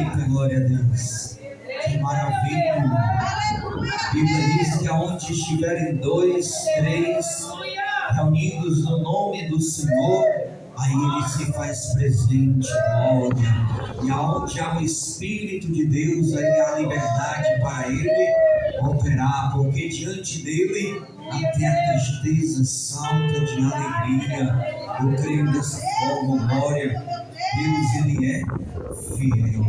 Eita, glória a Deus. Que maravilha. A Bíblia diz que aonde estiverem 2, 3 reunidos no nome do Senhor, aí Ele se faz presente, glória. E aonde há o Espírito de Deus, aí há liberdade para Ele operar, porque diante dEle até a tristeza salta de alegria. Eu creio dessa forma, glória. Deus, Ele é fiel.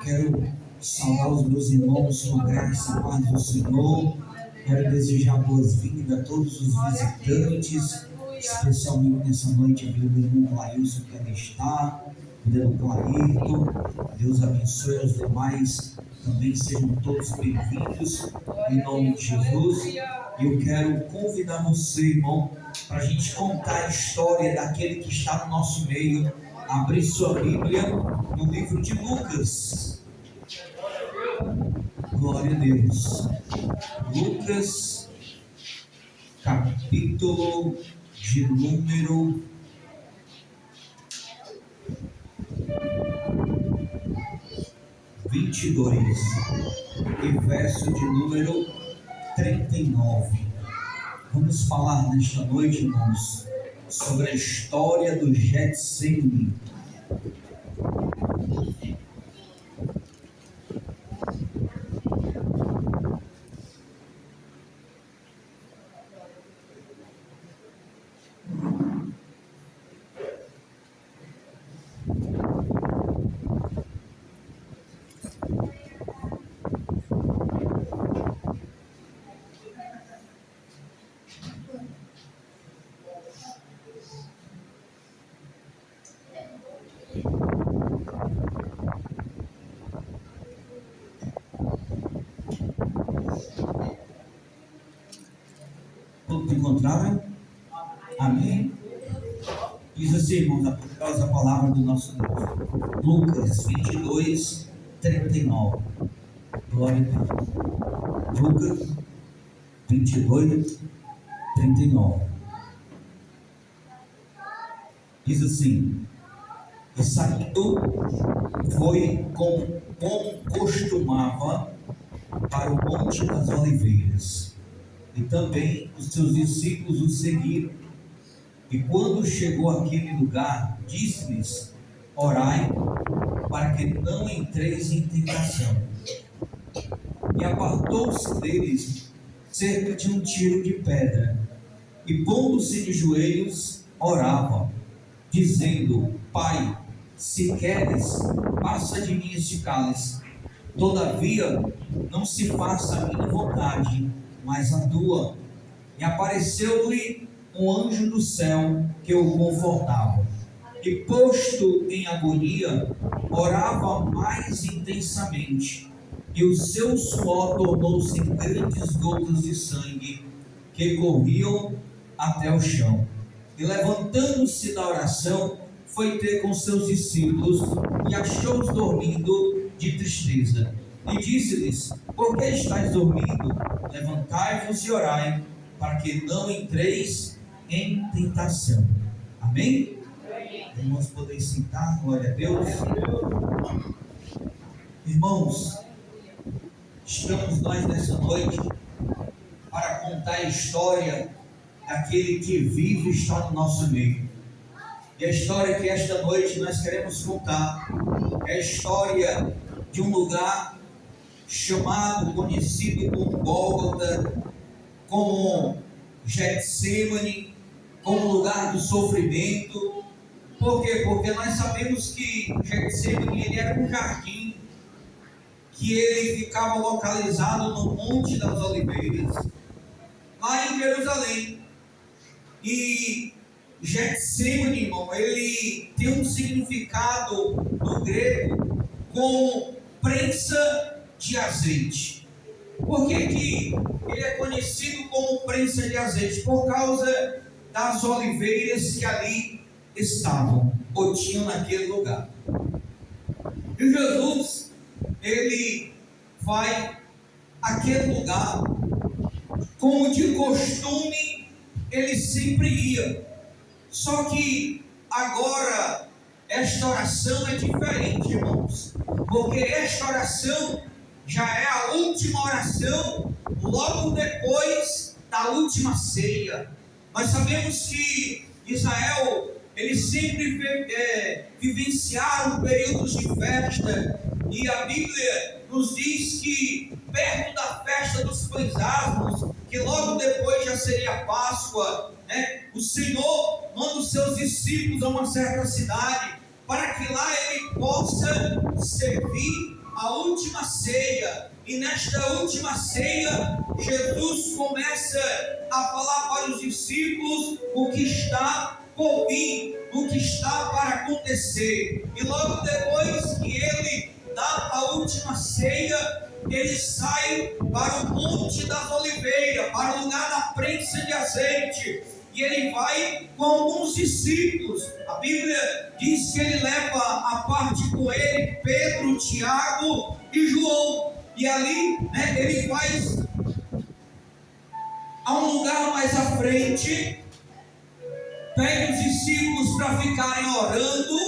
Quero saudar os meus irmãos com graça e paz do Senhor. Quero desejar boas-vindas a todos os visitantes, especialmente nessa noite a vida do irmão Clailson que ali está, vida do Clairton. Deus abençoe os demais, também sejam todos bem-vindos, em nome de Jesus. E eu quero convidar você, irmão, para a gente contar a história daquele que está no nosso meio. Abrir sua Bíblia no livro de Lucas. Glória a Deus. Lucas, capítulo de número 22 e verso de número 39. Vamos falar nesta noite, irmãos, sobre a história do Getsemane. Todos encontraram? Amém? Diz assim, irmãos, a poderosa palavra do nosso Deus. Lucas 22, 39. Glória a Deus. Lucas 22, 39. Diz assim: e saindo foi como costumava para o Monte das Oliveiras, e também os seus discípulos o seguiram. E quando chegou àquele lugar, disse-lhes: orai, para que não entreis em tentação. E apartou-se deles cerca de um tiro de pedra, e pondo-se de joelhos, orava, dizendo: Pai, se queres, passa de mim este cálice. Todavia, não se faça a minha vontade, mas a tua. E apareceu-lhe um anjo do céu que o confortava. E posto em agonia, orava mais intensamente, e o seu suor tornou-se em grandes gotas de sangue que corriam até o chão. E levantando-se da oração, foi ter com seus discípulos e achou-os dormindo de tristeza. E disse-lhes: por que estáis dormindo? Levantai-vos e orai, para que não entreis em tentação. Amém? Irmãos, podem sentar, glória a Deus. Irmãos, estamos nós nessa noite para contar a história daquele que vive e está no nosso meio. E a história que esta noite nós queremos contar é a história de um lugar chamado, conhecido como Gólgota, como Getsemane, como lugar do sofrimento. Por quê? Porque nós sabemos que Getsemane ele era um jardim, que ele ficava localizado no Monte das Oliveiras, lá em Jerusalém. E Getsemane, irmão, ele tem um significado no grego como prensa de azeite. Por que que ele é conhecido como prensa de azeite? Por causa das oliveiras que ali estavam, ou tinham naquele lugar. E Jesus, ele vai àquele lugar, como de costume, ele sempre ia. Só que agora esta oração é diferente, irmãos, porque esta oração já é a última oração, logo depois da última ceia. Nós sabemos que Israel, eles sempre vivenciaram períodos de festa, e a Bíblia nos diz que perto da festa dos pães asmos, que logo depois já seria a Páscoa, né? O Senhor manda os seus discípulos a uma certa cidade, para que lá ele possa servir a última ceia. E nesta última ceia, Jesus começa a falar para os discípulos o que está por vir, o que está para acontecer. E logo depois que ele dá a última ceia, ele sai para o Monte das Oliveiras, para o lugar da prensa de azeite. E ele vai com alguns discípulos. A Bíblia diz que ele leva a parte com ele Pedro, Tiago e João. E ali, né, ele vai a um lugar mais à frente, pega os discípulos para ficarem orando,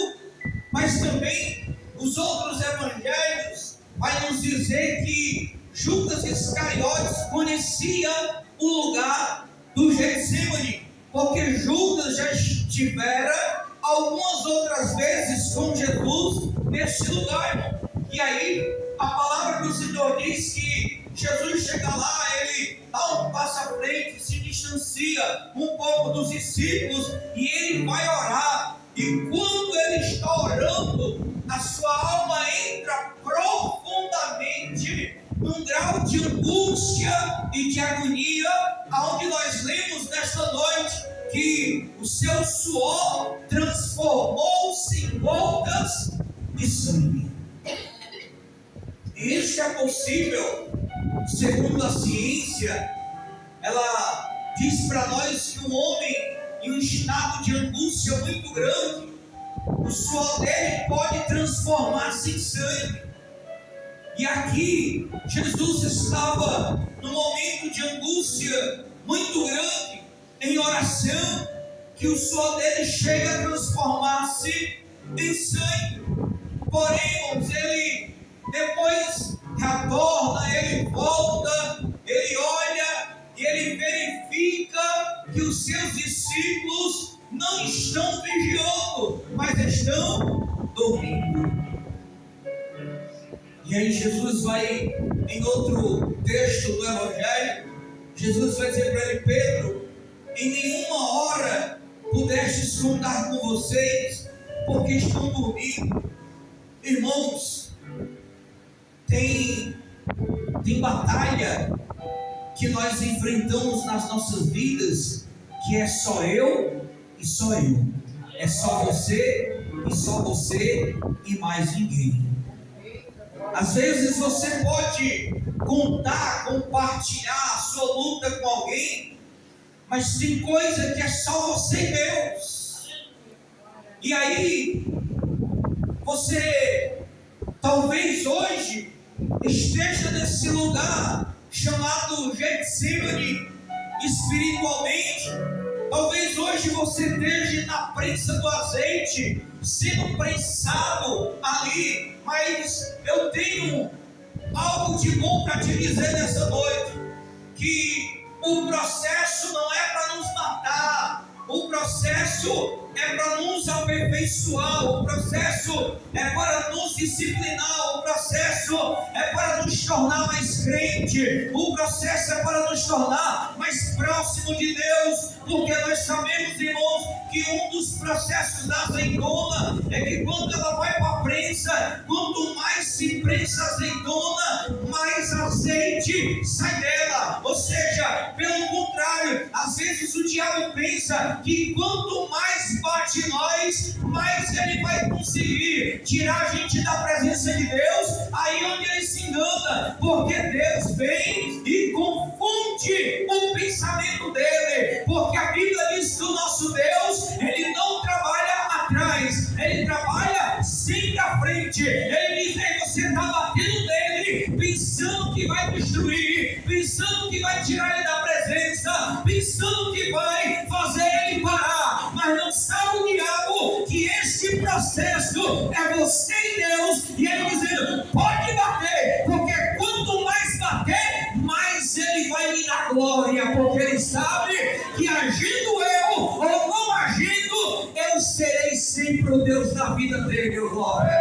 mas também os outros evangelhos vai nos dizer que Judas Iscariotes conhecia o lugar do Getsemane, porque Judas já estivera algumas outras vezes com Jesus nesse lugar. E aí a palavra do Senhor diz que Jesus chega lá, ele dá um passo à frente, se distancia um pouco dos discípulos e ele vai orar. E quando ele está orando, a sua alma entra profundamente num grau de angústia e de agonia, aonde nós lemos nesta noite que o seu suor transformou-se em gotas de sangue. E isso é possível, segundo a ciência. Ela diz para nós que um homem em um estado de angústia muito grande, o suor dele pode transformar-se em sangue. E aqui Jesus estava num momento de angústia muito grande, em oração, que o suor dele chega a transformar-se em sangue. Porém, irmãos, ele depois retorna, ele volta, ele olha e ele verifica que os seus discípulos não estão vigiando, mas estão dormindo. E aí Jesus vai, em outro texto do Evangelho, Jesus vai dizer para ele: Pedro, em nenhuma hora pudestes contar com vocês, porque estão dormindo. Irmãos, tem batalha que nós enfrentamos nas nossas vidas, que é só eu e só eu. É só você e só você e mais ninguém. Às vezes você pode contar, compartilhar a sua luta com alguém, mas tem coisa que é só você e Deus. E aí, você talvez hoje esteja nesse lugar chamado Getsemane espiritualmente. Talvez hoje você esteja na prensa do azeite, sendo prensado ali, mas eu tenho algo de bom para te dizer nessa noite, que o processo não é para nos matar, o processo é para nos aperfeiçoar, o processo é para nos disciplinar, o processo é para nos tornar mais crente, o processo é para nos tornar mais próximo de Deus, porque nós sabemos, irmãos, que um dos processos da azeitona é que quando ela vai para a prensa, quanto mais se prensa a azeitona, mais azeite sai dela. Ou seja, pelo contrário, às vezes o diabo pensa que quanto mais bate em nós, mais ele vai conseguir tirar a gente da presença de Deus. Aí onde ele se engana, porque Deus vem e confunde o pensamento dele, porque a Bíblia diz que o nosso Deus, ele não trabalha atrás, ele trabalha sempre à frente. Ele diz: você está batendo nele, pensando que vai destruir, pensando que vai tirar ele da presença, pensando que vai fazer ele parar, mas não sabe o diabo que este processo da glória, porque Ele sabe que agindo eu ou não agindo, eu serei sempre o Deus da vida dele, glória.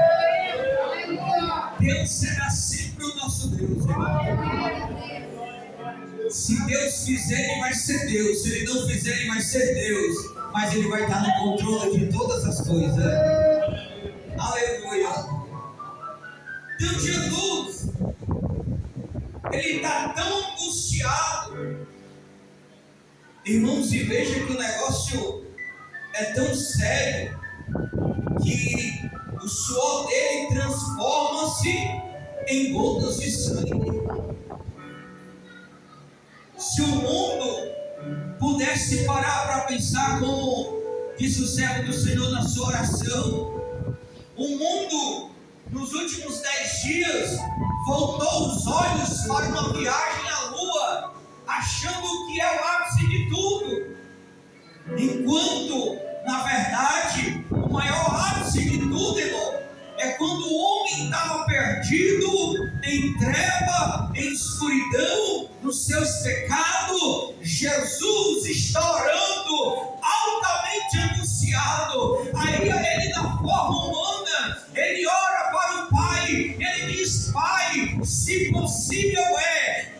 Deus será sempre o nosso Deus, irmão. Se Deus fizer, Ele vai ser Deus. Se Ele não fizer, Ele vai ser Deus. Mas Ele vai estar no controle de todas as coisas. Aleluia. Então Jesus, Ele está tão angustiado. Irmãos, e veja que o negócio é tão sério que o suor dele transforma-se em gotas de sangue. Se o mundo pudesse parar para pensar, como disse o servo do Senhor na sua oração, o mundo nos últimos 10 dias voltou os olhos para uma viagem à lua, achando que é o ápice de tudo, enquanto na verdade o maior ápice de tudo, irmão, é quando o homem estava perdido em treva, em escuridão, nos seus pecados. Jesus está orando, altamente angustiado. Aí ele, na forma humana, ele ora para o Pai. Ele diz: Pai, se possível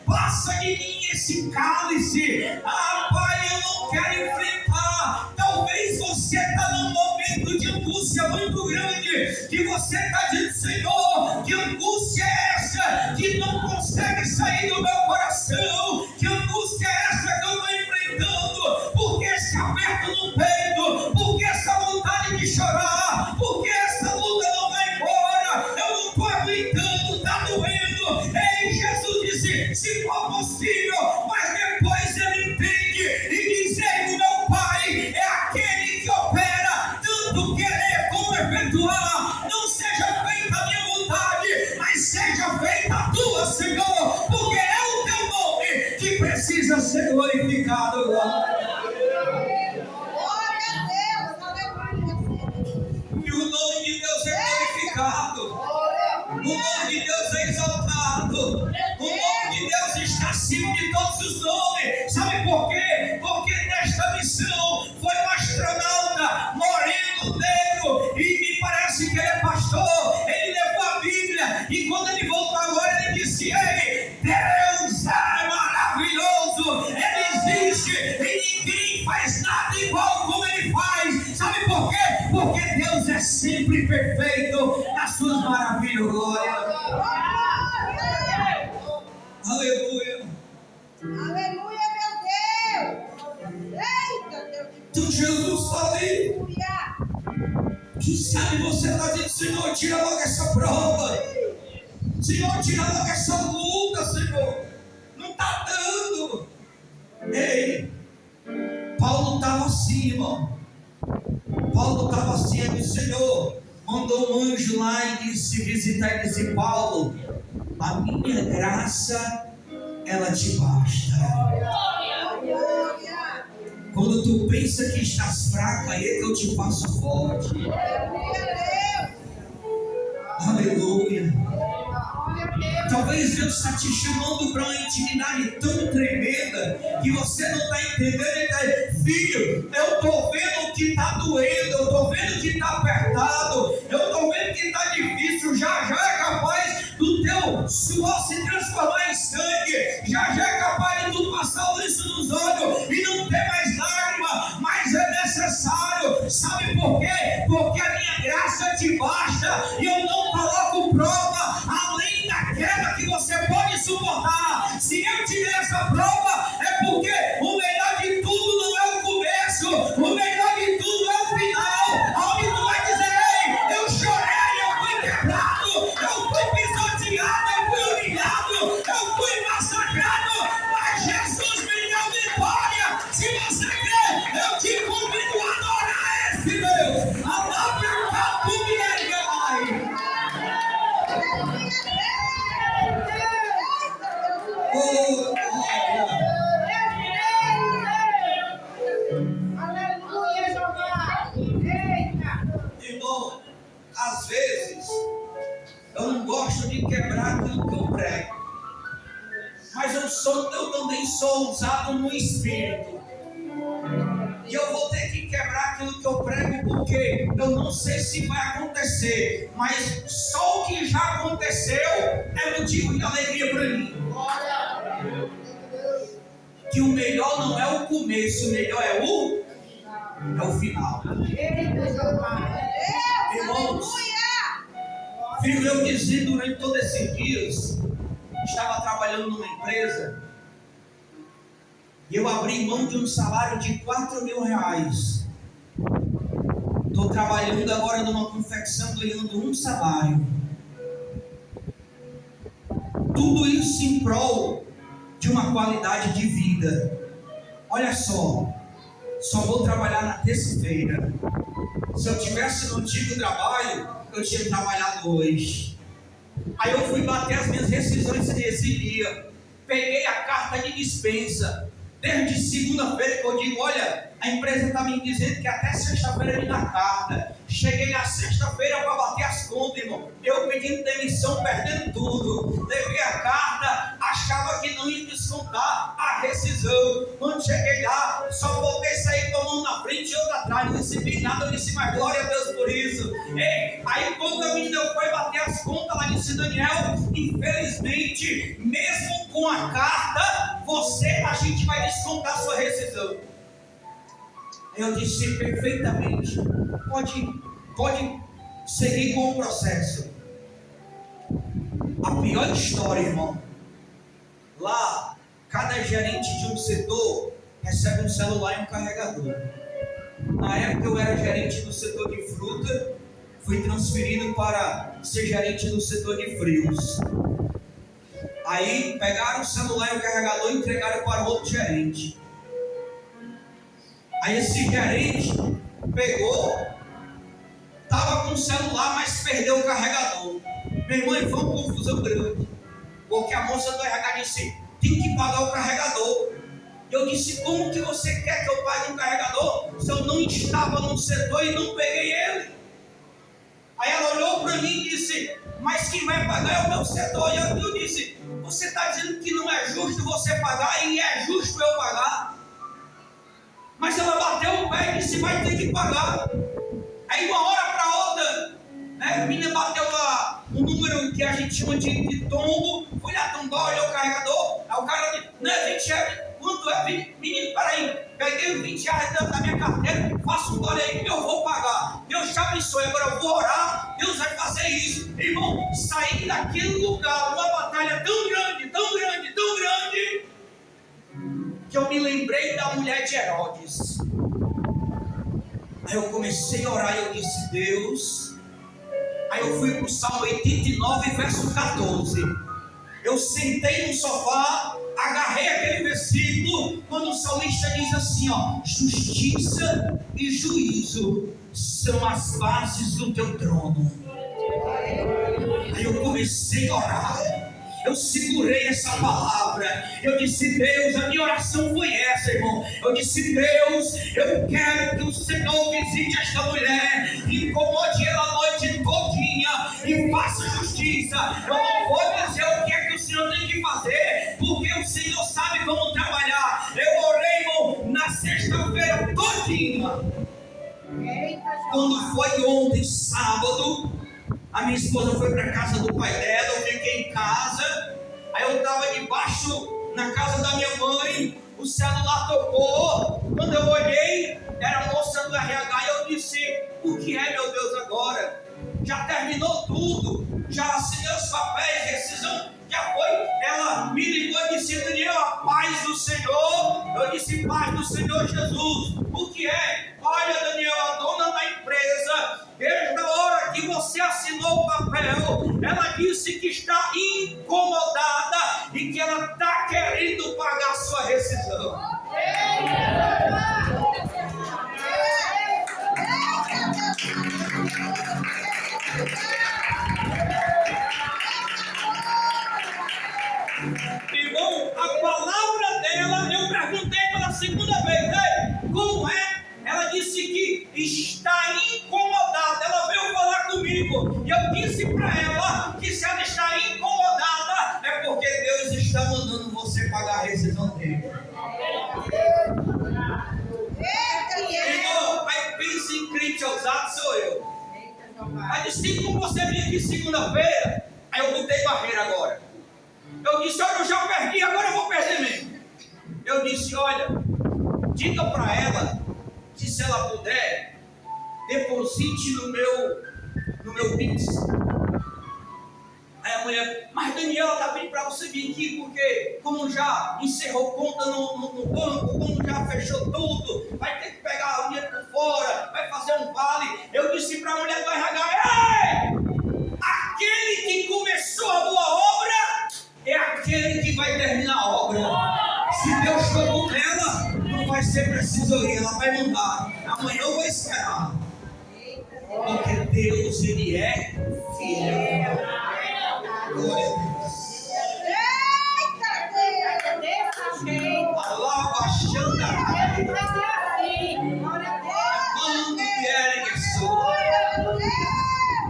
passa de mim esse cálice. Pai, eu não quero enfrentar. Talvez você está num momento de angústia muito grande, que você está dizendo: Senhor, que angústia é essa que não consegue sair do meu coração? Que angústia é essa que eu estou enfrentando? Por que esse aperto no peito? Por que essa vontade de chorar? Por que essa luta não vai embora? Eu não estou aguentando, está doendo. Ei, Jesus disse: se for possível, mas depois ele entende e diz: ei, o meu Pai é aquele que opera tanto querer como efetuar. Não seja feita a minha vontade, mas seja feita a tua, Senhor, porque é o teu nome que precisa ser glorificado. Glória a Deus, aleluia. E o nome de Deus é glorificado, o nome de Deus é exaltado, o nome de Deus está acima de todos os nomes. Sabe por quê? Porque nesta missão foi um astronauta moreno, negro, e me parece que ele é pastor. Ele levou a Bíblia, e quando ele voltou agora, ele disse: ei, Deus é maravilhoso, ele existe e ninguém faz nada igual como ele faz. Sabe por quê? Porque Deus é sempre perfeito nas suas maravilhas. Glória. Aleluia. Aleluia, meu Deus. Eita, Deus. Então Jesus está ali. Quem sabe você está dizendo: Senhor, tira logo essa prova. Senhor, tira logo essa luta, Senhor. Não está dando. Ei, Paulo estava assim, irmão. Paulo estava assim. Aí o Senhor mandou um anjo lá e disse: visitar e disse: Paulo, a minha graça, ela te basta. Quando tu pensa que estás fraca, aí é que eu te faço forte. Aleluia. Talvez Deus está te chamando para uma intimidade tão tremenda que você não está entendendo. Ele está dizendo: filho, eu estou vendo que está doendo, eu estou vendo que está apertado, eu estou vendo que está difícil. Já é capaz do teu suor se transformar em sangue, já é capaz de tu passar o lenço nos olhos e não ter mais lágrima, mas é necessário. Sabe por quê? Porque a minha graça te basta, e eu não coloco prova além daquela que você pode suportar. Se eu tiver essa prova, é porque o melhor de tudo não é o começo, o melhor de tudo é o final. Alguém tu vai dizer: ei, eu chorei, eu fui quebrado, eu fui pisoteado, eu fui humilhado, eu fui massacrado, mas Jesus me deu vitória. Se você crê, eu te convido a adorar esse Deus. A palavra campo me ergai. também sou usado no Espírito. E eu vou ter que quebrar aquilo que eu prego, porque eu não sei se vai acontecer, mas só o que já aconteceu é motivo de alegria para mim. Que o melhor não é o começo, o melhor é o final. Irmãos, viu eu dizer durante todos esses dias, estava trabalhando numa empresa, e eu abri mão de um salário de 4 mil reais. Estou trabalhando agora numa confecção, ganhando um salário. Tudo isso em prol de uma qualidade de vida. Olha só vou trabalhar na terça-feira. Se eu tivesse no antigo trabalho, eu tinha trabalhado hoje. Aí eu fui bater as minhas rescisões nesse dia. Peguei a carta de dispensa. Desde segunda-feira que eu digo, olha, a empresa está me dizendo que até sexta-feira me dá carta. Cheguei na sexta-feira para bater as contas, irmão. Eu pedindo demissão, perdendo tudo. Levei a carta, achava que não ia descontar a rescisão. Quando cheguei lá, só voltei a sair com a mão na frente e outra atrás. Não recebi nada, eu disse, mas glória a Deus por isso. Ei, aí quando a menina foi bater as contas, ela disse, Daniel, infelizmente, mesmo com a carta, a gente vai descontar a sua rescisão. Eu disse, perfeitamente, pode seguir com o processo. A pior história, irmão, lá, cada gerente de um setor recebe um celular e um carregador. Na época eu era gerente do setor de fruta, fui transferido para ser gerente do setor de frios. Aí pegaram o celular e o carregador e entregaram para outro gerente. Aí esse gerente pegou, estava com o celular, mas perdeu o carregador. Meu irmão, foi uma confusão grande, porque a moça do RH disse, tem que pagar o carregador. Eu disse, como que você quer que eu pague um carregador se eu não estava no setor e não peguei ele? Aí ela olhou para mim e disse, mas quem vai pagar é o meu setor. E eu disse, você está dizendo que não é justo você pagar e é justo eu pagar? Mas ela bateu o pé e disse, vai ter que pagar. Aí uma hora para outra, a menina bateu lá um número que a gente chama de tombo, fui lá tombar, olhou o carregador, aí o cara disse, não é 20 reais, quanto é 20? Menino, peraí, peguei 20 reais dentro da minha carteira, faça um dólar aí, eu vou pagar. Deus te abençoe, agora eu vou orar, Deus vai fazer isso. Irmão, saí daquele lugar, uma batalha tão grande, tão grande, tão grande, que eu me lembrei da mulher de Herodes. Aí eu comecei a orar e eu disse, Deus. Aí eu fui para o Salmo 89, verso 14. Eu sentei no sofá, agarrei aquele versículo, quando o salmista diz assim, justiça e juízo são as bases do teu trono. Aí eu comecei a orar. Eu segurei essa palavra. Eu disse, Deus, a minha oração foi essa, irmão. Eu disse, Deus, eu quero que o Senhor visite esta mulher, incomode ela a noite todinha e faça justiça. Eu não vou dizer o que é que o Senhor tem que fazer, porque o Senhor sabe como trabalhar. Eu orei, irmão, na sexta-feira todinha. Quando foi ontem, sábado, a minha esposa foi para a casa do pai dela, eu fiquei em casa. Aí eu estava debaixo, na casa da minha mãe, o celular tocou. Quando eu olhei, era a moça do RH e eu disse, o que é, meu Deus, agora? Já terminou tudo, já assinei os papéis, rescisão, já foi. Ela me ligou e disse, Daniel, a paz do Senhor. Eu disse, paz do Senhor Jesus. O que é? Olha, Daniel, a dona da empresa, desde a hora que você assinou o papel, ela disse que está incomodada e que ela está querendo pagar a sua rescisão. Irmão, a palavra dela, eu perguntei pela segunda vez, como é? Ela disse que está incomodada. Ela veio falar comigo e eu disse para ela que se ela está incomodada é porque Deus está mandando você pagar a rescisão dele. Irmão, aí pensa em crente ousado, sou eu. Aí disse, tem como você vir aqui segunda-feira? Aí eu botei barreira agora. Eu disse, olha, eu já perdi, agora eu vou perder mesmo. Eu disse, olha, diga para ela que se ela puder, deposite no meu Pix. Aí a mulher, mas Daniela está pedindo para você vir aqui, porque como já encerrou conta no banco, como já fechou tudo, vai ter que pegar o dinheiro por fora, vai fazer um vale. Eu disse para a mulher do RH, ei, aquele que começou a boa obra é aquele que vai terminar a obra. Se Deus tocou nela, não vai ser preciso ir, ela vai mandar. Amanhã eu vou esperar. Porque Deus, Ele é fiel. Glória a Deus. Alava Xandarai. Quando querem que sou.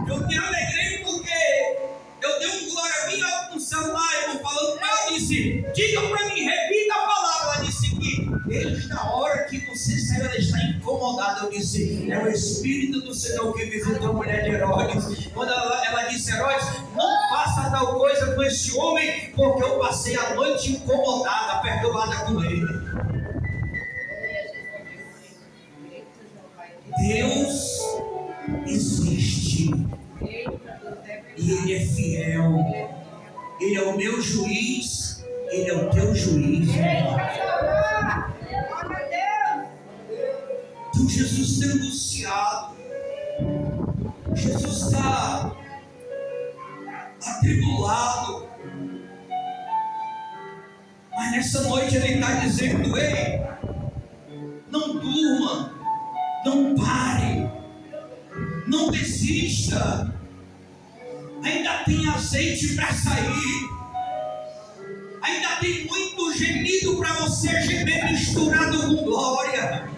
Eu me alegrei porque eu dei um glória minha no celular, eu falando com ela, disse, diga para mim, repita a palavra. Ela disse que desde a hora que você saiu, ela está incomodada. Eu disse, é o Espírito do Senhor que visitou a mulher de Herodes. Quando ela disse, Herodes, não faça tal coisa com esse homem, porque eu passei a noite incomodada, perturbada com ele. Deus existe e Ele é fiel. Ele é o meu juiz, Ele é o teu juiz. Então Jesus está angustiado, Jesus está atribulado, mas nessa noite Ele está dizendo, ei, não durma, não pare, não desista, ainda tem azeite para sair, ainda tem muito gemido para você gemer misturado com glória,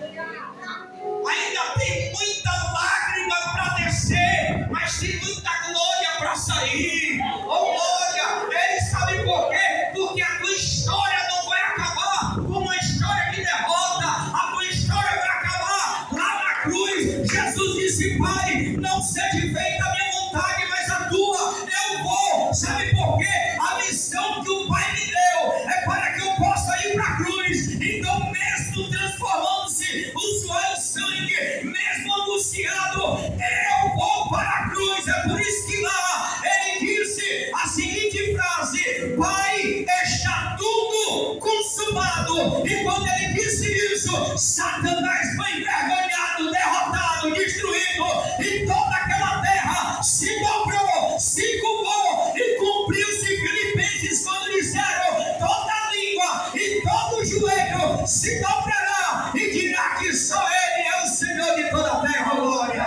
ainda tem muita lágrima para descer, mas tem muita glória para sair. Oh glória, ele sabe por quê? Porque a tua história não vai acabar como uma história de derrota, a tua história vai acabar lá na cruz. Jesus disse, Pai, não seja feita a minha vontade, mas a tua. Eu vou, sabe por quê? A missão que o Pai me deu é para que eu possa ir para a cruz. Então mesmo transformando-se o suor em sangue, mesmo angustiado, eu vou para a cruz. É por isso que lá ele disse a seguinte frase, Pai, está tudo consumado. E quando ele disse isso, Satanás foi envergonhado, derrotado, destruído, e toda aquela terra se dobrou, se curvou, e cumpriu-se Filipenses quando disseram, toda língua e todo joelho se dobrará e dirá que só Ele é o Senhor de toda a terra. Glória.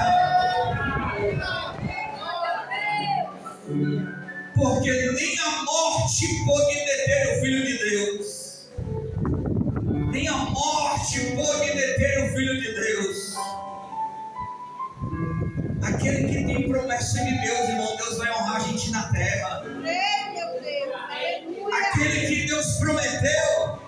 Porque nem a morte pôde deter o Filho de Deus, nem a morte pôde deter o Filho de Deus. Aquele que tem promessa de Deus, irmão, Deus vai honrar a gente na terra. Aquele que Deus prometeu,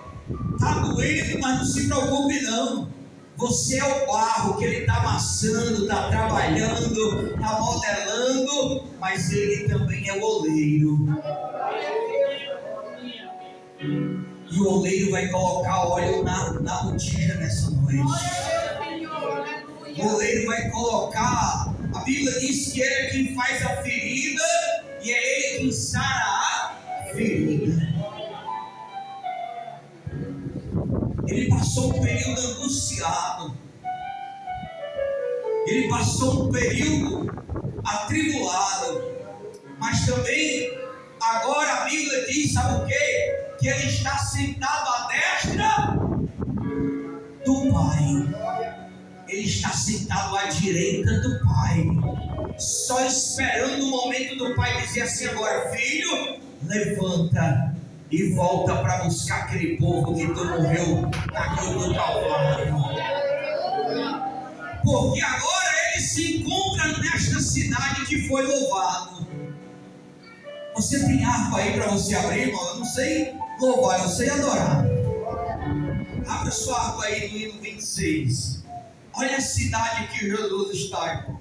está doendo, mas não se preocupe não. Você é o barro que Ele está amassando, está trabalhando, está modelando, mas Ele também é o oleiro. E o oleiro vai colocar óleo na botija nessa noite. O oleiro vai colocar, a Bíblia diz que Ele é quem faz a ferida e é Ele quem sara a ferida. Ele passou um período angustiado, ele passou um período atribulado, mas também agora a Bíblia diz, sabe o quê? Que ele está sentado à destra do Pai. Ele está sentado à direita do Pai, só esperando o momento do Pai dizer assim, agora filho, levanta e volta para buscar aquele povo que tu morreu na cruz do Calvário. Porque agora ele se encontra nesta cidade que foi louvado. Você tem harpa aí para você abrir, irmão? Eu não sei louvar, eu sei adorar. Abençoado aí no hino 26. Olha a cidade que Jesus está, irmão.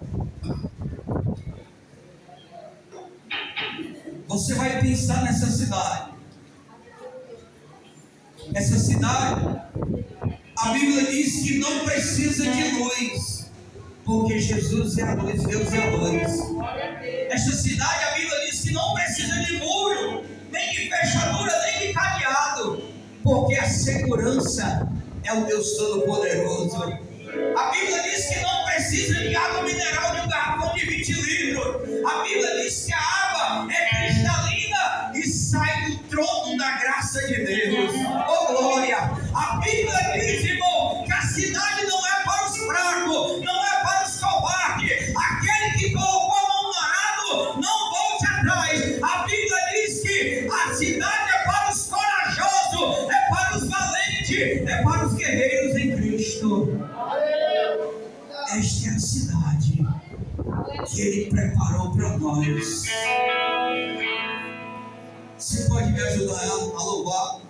Você vai pensar nessa cidade. Essa cidade, a Bíblia diz que não precisa de luz, porque Jesus é a luz, Deus é a luz. Esta cidade, a Bíblia diz que não precisa de muro, nem de fechadura, nem de cadeado, porque a segurança é o Deus Todo-Poderoso. A Bíblia diz que não precisa de água mineral de um garrafão de 20 litros. A Bíblia diz que a água é cristalina e sai do trono da graça de Deus. Oh glória! A Bíblia diz, irmão, que a cidade não é para os fracos, não é para os covardes. Aquele que colocou a mão no arado, não volte atrás. A Bíblia diz que a cidade é para os corajosos, é para os valentes, é para os guerreiros em Cristo. Esta é a cidade que Ele preparou para nós. Você pode me ajudar a louvar?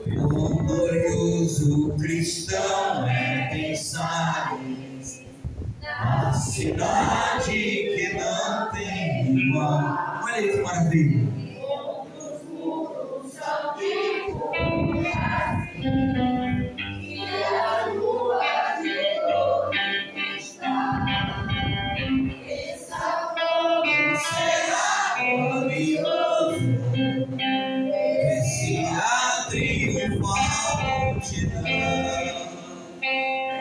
O glorioso cristão é pensar na cidade que não tem igual. Olha aí que maravilha.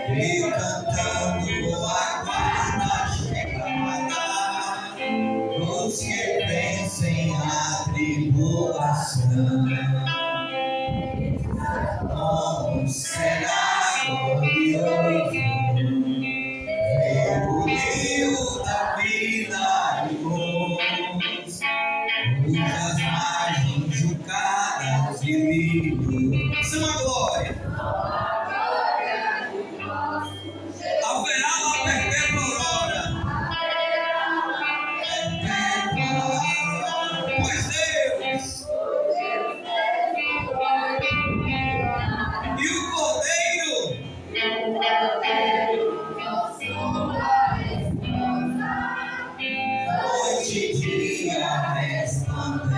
E cantando aguarda a chegada dos que vencem a tribulação. Como será glorioso ver o rio da vida e luz, cujas margens jucadas de livro. Isso é uma glória. Haverá lá perpétua aurora. Pois Deus e o Cordeiro noite e dia resplandecerá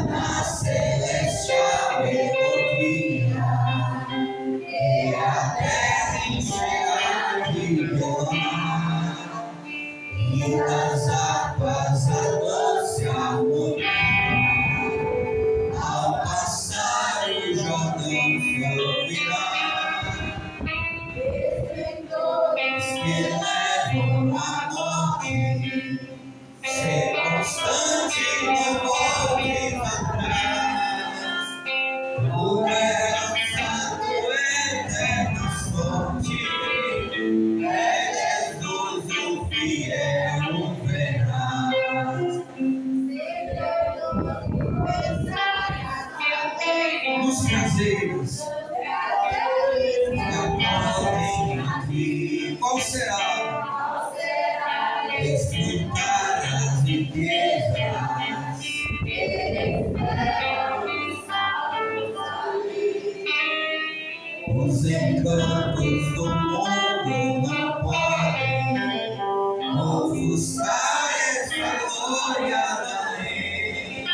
na celestial melodia, e a terra encherá de glória, e das harpas anuncia harmonia. Ao passar o Jordão se ouvirá que levam a morte. Ser constante, não voltes atrás. O herança do eterno fonte é Jesus o fiel, o veraz. Dos caseiros podem aqui. Qual será? Desfrutar as riquezas. Os encantos do mundo não podem ofuscar essa glória da lei.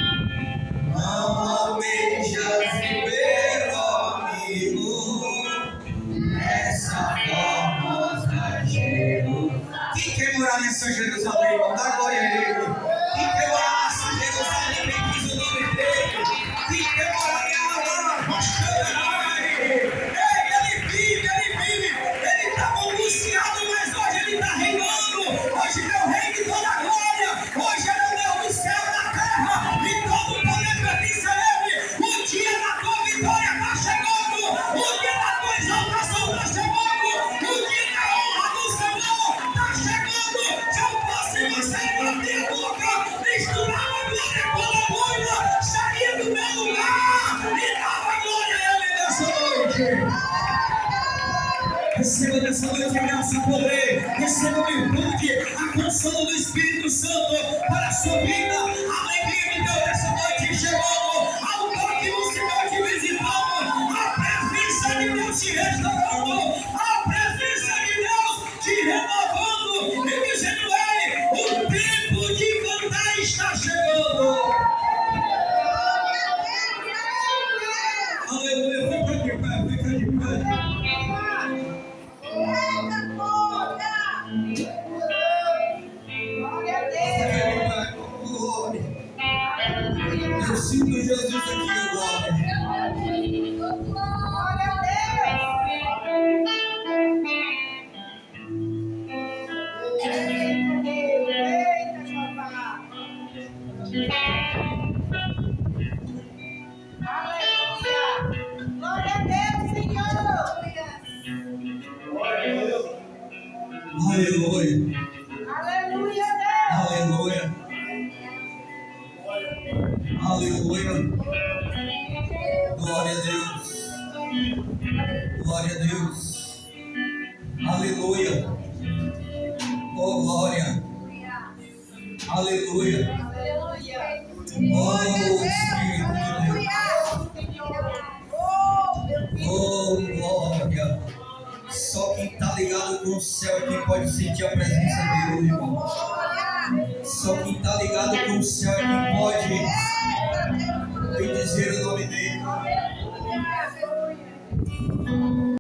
Não almejas viver, ó amigo, nessa formosa Jerusalém. Quem quer morar nessa Jerusalém, irmão? Dá glória a Ele. Quem quer morar nessa Jerusalém, bendiz o nome dele. Quem quer morar nela, ele vive. Ele estava angustiado, mas hoje ele está reinando. Hoje ele é o rei de toda a glória. Hoje ele é o Deus do céu, da terra, e todo o poder pertence a ele. O dia da tua vitória está chegando. O dia da tua exaltação está chegando. O dia da honra do Senhor está chegando. Se eu fosse você, abrir a boca, misturava a glória com a aleluia, saía do meu lugar e dava glória a ele nessa noite. Receba nessa noite graça e poder. Receba virtude, a consolo do Espírito Santo para a sua vida. A alegria de Deus nessa noite chegou. Ao toque do Senhor Aleluia, fica de pé, fica de pé. Eita, glória! Glória a Deus! Glória. Eu sinto Jesus aqui agora. Glória a Deus! Eita, Deus! Eita, Jeová! Aleluia! Glória a Deus, Senhor! Aleluia. Aleluia, Deus! Aleluia. Aleluia. Glória a Deus. Glória a Deus. Aleluia. Oh, glória. Aleluia. Aleluia! Oh, Espírito de Deus. Oh, glória. Só quem está ligado com o céu é quem pode sentir a presença dele, irmão. Só quem está ligado com o céu é quem pode dizer o nome dele.